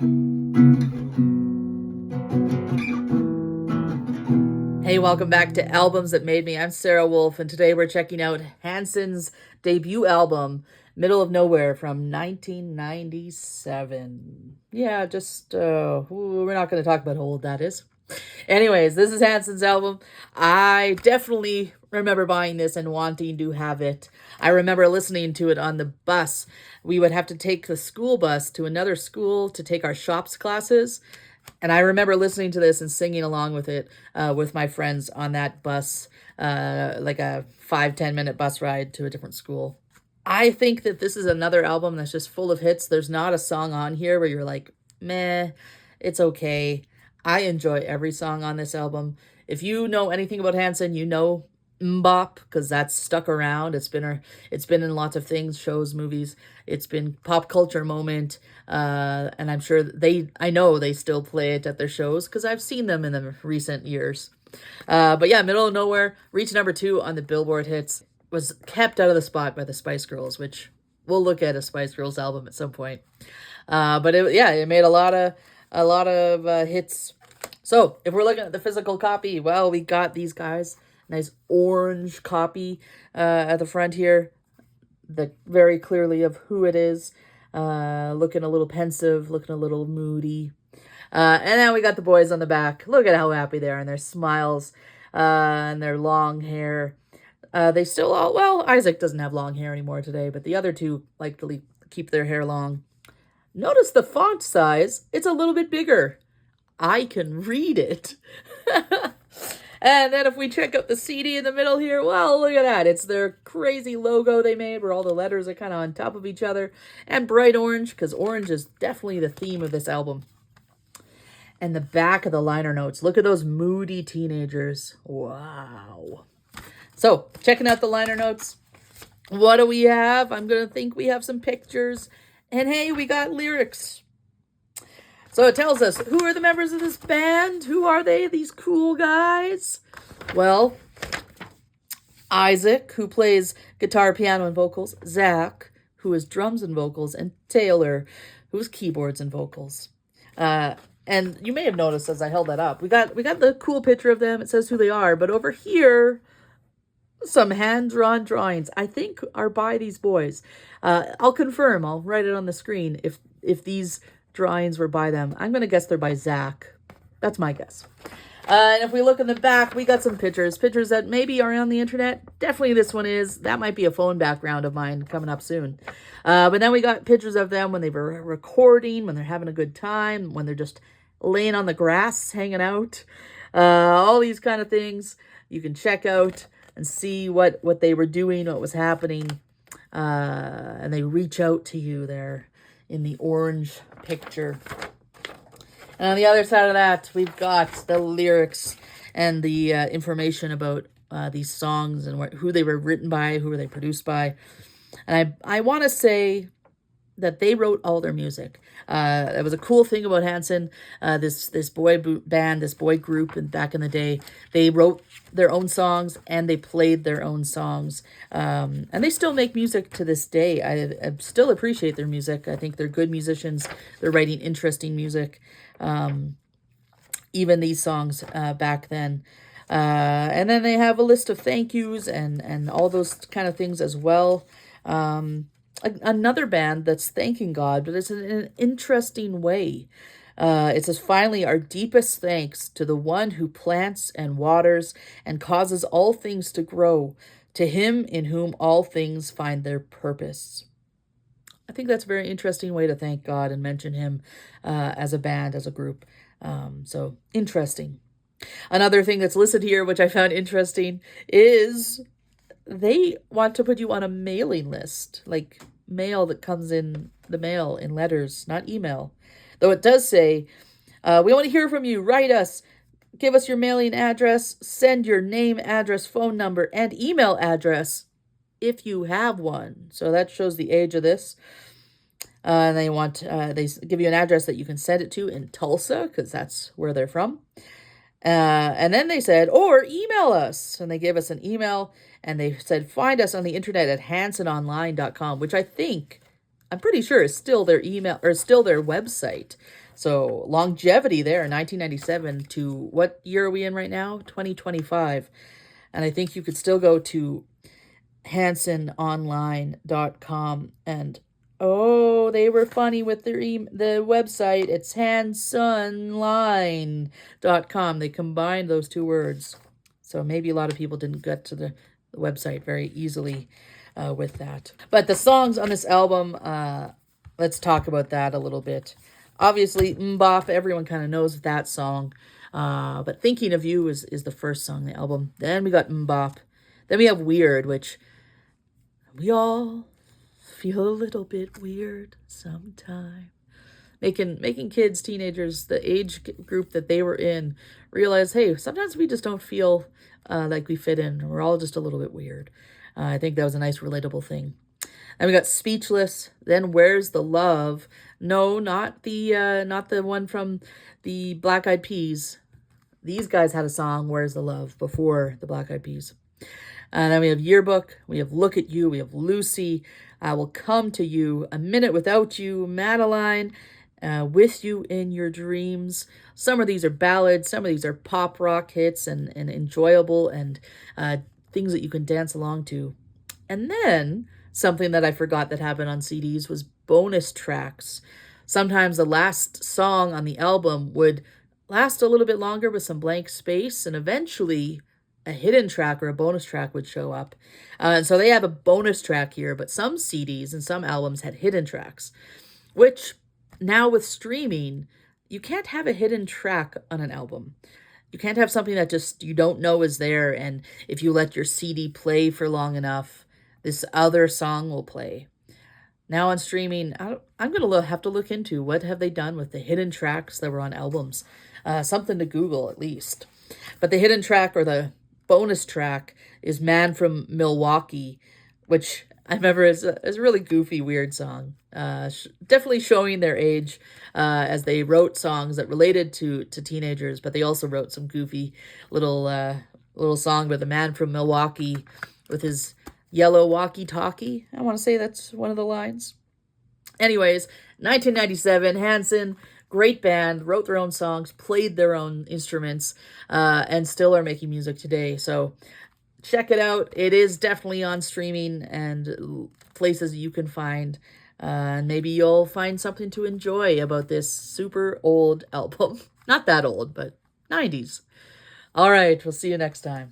Hey, welcome back to Albums That Made Me. I'm Sarah Wolf, and today we're checking out Hanson's debut album, Middle of Nowhere, from 1997. Yeah, we're not going to talk about how old that is. Anyways, this is Hanson's album. I definitely remember buying this and wanting to have it. I remember listening to it on the bus. We would have to take the school bus to another school to take our shops classes. And I remember listening to this and singing along with it with my friends on that bus, like a 5-10 minute bus ride to a different school. I think that this is another album that's just full of hits. There's not a song on here where you're like, meh, it's okay. I enjoy every song on this album. If you know anything about Hanson, you know Mbop, because that's stuck around. It's been in lots of things, shows, movies. It's been pop culture moment, and I'm sure I know they still play it at their shows because I've seen them in the recent years. But yeah, Middle of Nowhere reached number 2 on the Billboard hits. Was kept out of the spot by the Spice Girls, which we'll look at a Spice Girls album at some point. But it made a lot of hits. So if we're looking at the physical copy, well, we got these guys. Nice orange copy at the front here. Very clearly of who it is. Looking a little pensive, looking a little moody. And then we got the boys on the back. Look at how happy they are and their smiles and their long hair. They still all, well, Isaac doesn't have long hair anymore today, but the other two like to keep their hair long. Notice the font size. It's a little bit bigger. I can read it. And then if we check out the CD in the middle here, well, look at that. It's their crazy logo they made where all the letters are kind of on top of each other. And bright orange, because orange is definitely the theme of this album. And the back of the liner notes. Look at those moody teenagers. Wow. So, checking out the liner notes. What do we have? I'm going to think we have some pictures. And hey, we got lyrics. So it tells us, who are the members of this band? Who are they, these cool guys? Well, Isaac, who plays guitar, piano, and vocals. Zach, who is drums and vocals. And Taylor, who is keyboards and vocals. And you may have noticed as I held that up, we got the cool picture of them. It says who they are. But over here, some hand-drawn drawings, I think, are by these boys. I'll confirm. I'll write it on the screen if these drawings were by them. I'm going to guess they're by Zach. That's my guess. And if we look in the back, we got some pictures that maybe are on the internet. Definitely this one is. That might be a phone background of mine coming up soon. But then we got pictures of them when they were recording, when they're having a good time, when they're just laying on the grass, hanging out. All these kind of things you can check out and see what they were doing, what was happening. And they reach out to you there in the orange picture. And on the other side of that, we've got the lyrics and the information about these songs and who they were written by, who were they produced by. And I want to say that they wrote all their music. That was a cool thing about Hanson. This boy band, this boy group, and back in the day, they wrote their own songs and they played their own songs. And they still make music to this day. I still appreciate their music. I think they're good musicians. They're writing interesting music. Even these songs back then. And then they have a list of thank yous and all those kind of things as well. Another band that's thanking God, but it's in an interesting way. It says, finally, our deepest thanks to the one who plants and waters and causes all things to grow, to him in whom all things find their purpose. I think that's a very interesting way to thank God and mention him as a band, as a group. So interesting. Another thing that's listed here, which I found interesting, is they want to put you on a mailing list, like mail that comes in the mail in letters, not email. Though it does say, we want to hear from you. Write us. Give us your mailing address. Send your name, address, phone number, and email address if you have one. So that shows the age of this. And they give you an address that you can send it to in Tulsa, because that's where they're from. And then they said, or email us. And they gave us an email, and they said, find us on the internet at hansononline.com, which I think I'm pretty sure is still their email or still their website. So longevity there, 1997 to what year are we in right now? 2025. And I think you could still go to hansononline.com and oh, they were funny with their the website. It's hansonline.com. They combined those two words. So maybe a lot of people didn't get to the website very easily with that. But the songs on this album, let's talk about that a little bit. Obviously, Mbop, everyone kind of knows that song. But Thinking of You is the first song on the album. Then we got Mbop. Then we have Weird, which we all feel a little bit weird sometime. Making kids, teenagers, the age group that they were in, realize, hey, sometimes we just don't feel like we fit in. We're all just a little bit weird. I think that was a nice, relatable thing. And we got Speechless. Then Where's the Love? No, not the one from the Black Eyed Peas. These guys had a song, Where's the Love, before the Black Eyed Peas. And then we have Yearbook, we have Look at You, we have Lucy, I Will Come to You, A Minute Without You, Madeline, With You in Your Dreams. Some of these are ballads, some of these are pop rock hits and enjoyable and things that you can dance along to. And then something that I forgot that happened on CDs was bonus tracks. Sometimes the last song on the album would last a little bit longer with some blank space, and eventually a hidden track or a bonus track would show up. And so they have a bonus track here, but some CDs and some albums had hidden tracks, which now with streaming, you can't have a hidden track on an album. You can't have something that just you don't know is there, and if you let your CD play for long enough, this other song will play. Now on streaming, I'm going to have to look into what have they done with the hidden tracks that were on albums. Something to Google at least. But the hidden track or the bonus track is Man from Milwaukee, which I remember is a really goofy, weird song. Definitely showing their age as they wrote songs that related to teenagers, but they also wrote some goofy little song about the man from Milwaukee with his yellow walkie-talkie. I want to say that's one of the lines. Anyways, 1997, Hanson, great band, wrote their own songs, played their own instruments, and still are making music today. So check it out. It is definitely on streaming and places you can find. And maybe you'll find something to enjoy about this super old album. Not that old, but 90s. All right, we'll see you next time.